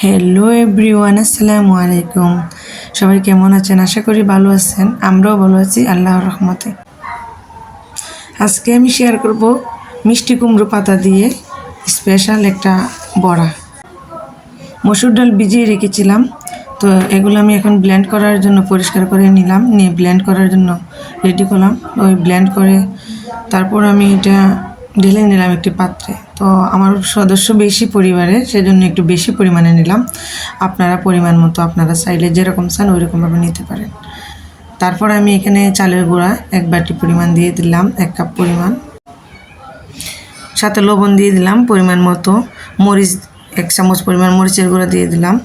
Hello everyone, আসসালামু আলাইকুম। সবাই কেমন আছেন? আশা করি ভালো আছেন। আমরাও ভালো আছি আল্লাহর রহমতে। আজকে আমি শেয়ার করব মিষ্টি কুমড়ো পাতা দিয়ে স্পেশাল একটা বড়া। মসুর ডাল ভিজিয়ে রেখেছিলাম, তো এগুলো আমি এখন ব্লেন্ড করার জন্য পরিষ্কার করে নিলাম, নিয়ে ব্লেন্ড করার জন্য রেডি করলাম। ওই ব্লেন্ড করে তারপর আমি এটা ঢেলে নিলাম একটি পাত্রে। তো আমার সদস্য বেশি পরিবারের, সেজন্য একটু বেশি পরিমাণে নিলাম। আপনারা পরিমাণ মতো আপনারা চাইলে যেরকম চান ওই রকমভাবে নিতে পারেন। তারপর আমি এখানে চালের গুঁড়া 1 বাটি পরিমাণ দিয়ে দিলাম, 1 কাপ পরিমাণ। সাথে লবণ দিয়ে দিলাম পরিমাণ মতো, মরিচ 1 চামচ পরিমাণ মরিচের গুঁড়া দিয়ে দিলাম।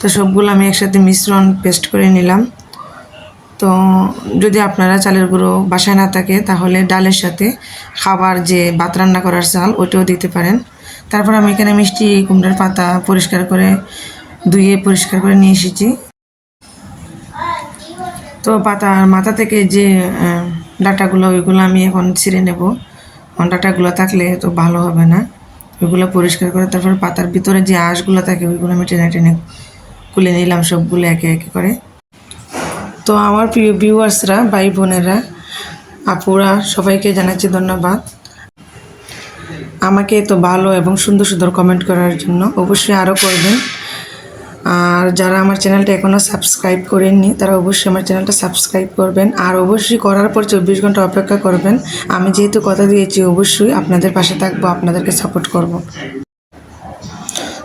তো সবগুলো আমি একসাথে মিশ্রণ পেস্ট করে নিলাম। তো যদি আপনারা চালের গুঁড়ো বাসায় না থাকে তাহলে ডালের সাথে খাবার যে ভাত রান্না করার চাল ওইটাও দিতে পারেন। তারপর আমি এখানে মিষ্টি কুমড়ার পাতা পরিষ্কার করে ধুয়ে পরিষ্কার করে নিয়ে এসেছি। তো পাতার মাথা থেকে যে ডাঁটাগুলো ওইগুলো আমি এখন ছিঁড়ে নেব। ডাঁটাগুলো থাকলে তো ভালো হবে না, ওইগুলো পরিষ্কার করে তারপর পাতার ভিতরে যে আঁশগুলো থাকে ওইগুলো আমি টেনে টেনে খুলে নিলাম সবগুলো একে একে করে। তো আমার প্রিয় ভিউয়ার্সরা, ভাই বোনেরা, আপুরা, সবাইকে জানাচ্ছি ধন্যবাদ আমাকে এত ভালো এবং সুন্দর সুন্দর কমেন্ট করার জন্য। অবশ্যই আরও করবেন। আর যারা আমার চ্যানেলটা এখনও সাবস্ক্রাইব করেননি তারা অবশ্যই আমার চ্যানেলটা সাবস্ক্রাইব করবেন। আর অবশ্যই করার পর 24 ঘন্টা অপেক্ষা করবেন। আমি যেহেতু কথা দিয়েছি অবশ্যই আপনাদের পাশে থাকবো, আপনাদেরকে সাপোর্ট করব।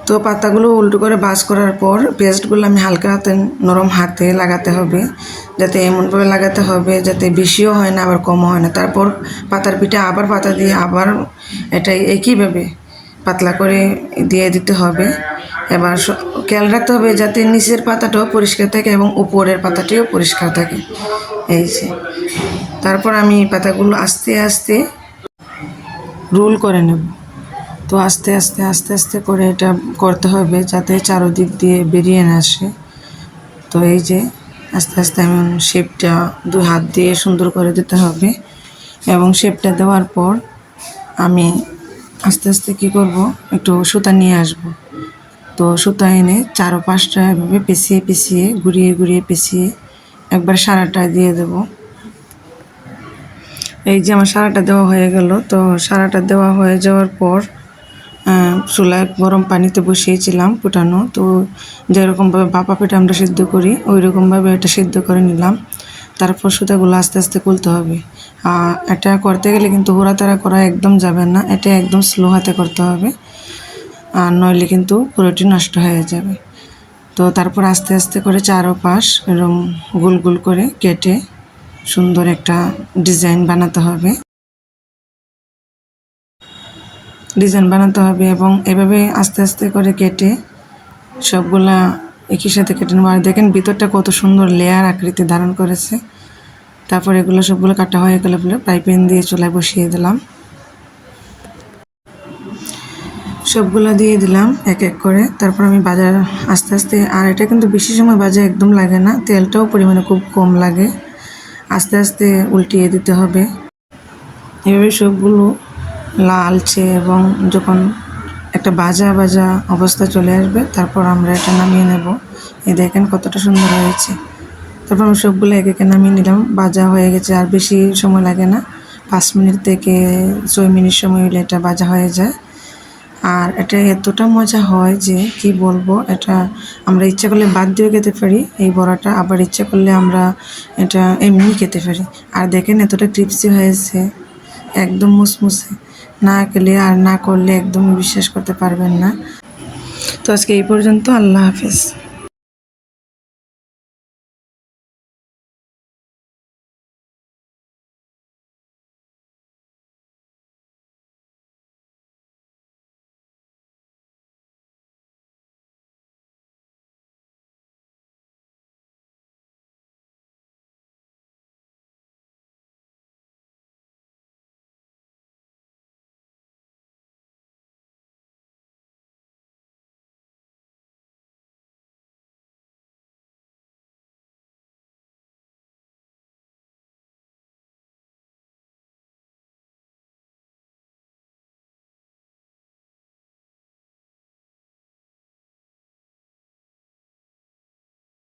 তো পাতাগুলো উল্টো করে ভাঁজ করার পর পেস্টগুলো আমি হালকা হাতে নরম হাতে লাগাতে হবে, যাতে এমনভাবে লাগাতে হবে যাতে বেশিও হয় না আবার কমও হয় না। তারপর পাতার পিঠে আবার পাতা দিয়ে আবার এটা একইভাবে পাতলা করে দিয়ে দিতে হবে। এবার খেয়াল রাখতে হবে যাতে নিচের পাতাটাও পরিষ্কার থাকে এবং উপরের পাতাটিও পরিষ্কার থাকে। এই যে তারপর আমি পাতাগুলো আস্তে আস্তে রোল করে নেব। তো আস্তে আস্তে আস্তে আস্তে করে এটা করতে হবে যাতে চারদিক দিয়ে বেরিয়ে না আসে। তো এই যে আস্তে আস্তে এমন শেপটা 2 হাত দিয়ে সুন্দর করে দিতে হবে। এবং শেপটা দেওয়ার পর আমি আস্তে আস্তে কী করব, একটু সুতা নিয়ে আসব। তো সুতা এনে 4 ও 5টা এভাবে পেঁচিয়ে পেঁচিয়ে ঘুরিয়ে ঘুরিয়ে পেঁচিয়ে একবার সারাটা দিয়ে দেব। এই যে আমার সারাটা দেওয়া হয়ে গেল। তো সারাটা দেওয়া হয়ে যাওয়ার পর চুলায় গরম পানিতে বসিয়েছিলাম ফুটানো। তো যেরকমভাবে ভাপা পিঠা আমরা সিদ্ধ করি ওই রকমভাবে এটা সিদ্ধ করে নিলাম। তারপর সুতাগুলো আস্তে আস্তে খুলতে হবে। এটা করতে গেলে কিন্তু হুড়াতাড়া করা একদম যাবে না, এটা একদম স্লো হাতে করতে হবে, আর নইলে কিন্তু পুরোটি নষ্ট হয়ে যাবে। তো তারপর আস্তে আস্তে করে 4 ও 5 এরকম গোল গোল করে কেটে সুন্দর একটা ডিজাইন বানাতে হবে এবং এভাবে আস্তে আস্তে করে কেটে সবগুলা একই সাথে কেটে নেব। আর দেখেন ভিতরটা কত সুন্দর লেয়ার আকৃতি ধারণ করেছে। তারপর এগুলো সবগুলো কাটা হয়ে গেলে ফ্রাই প্যান দিয়ে চুলায় বসিয়ে দিলাম। সবগুলো দিয়ে দিলাম এক এক করে। তারপর আমি বাজার আস্তে আস্তে, আর এটা কিন্তু বেশি সময় বাজা একদম লাগে না, তেলটাও পরিমাণে খুব কম লাগে। আস্তে আস্তে উল্টিয়ে দিতে হবে। এভাবে সবগুলো লালচে এবং যখন একটা ভাজা ভাজা অবস্থা চলে আসবে তারপর আমরা এটা নামিয়ে নেব। এই দেখেন কতটা সুন্দর হয়েছে। তারপর আমি সবগুলো এক একে নামিয়ে নিলাম। ভাজা হয়ে গেছে, আর বেশি সময় লাগে না, 5 মিনিট থেকে 6 মিনিট সময় হলে এটা ভাজা হয়ে যায়। আর এটা এতটা মজা হয় যে কি বলবো, এটা আমরা ইচ্ছা করলে বাদ দিয়েও খেতে পারি এই বড়াটা, আবার ইচ্ছা করলে আমরা এটা এমনি খেতে পারি। আর দেখেন এতটা ক্রিপসি হয়েছে, একদম মুসমুসে, না খেলে আর না করলে একদমই বিশ্বাস করতে পারবেন না। তো আজকে এই পর্যন্ত, আল্লাহ হাফেজ।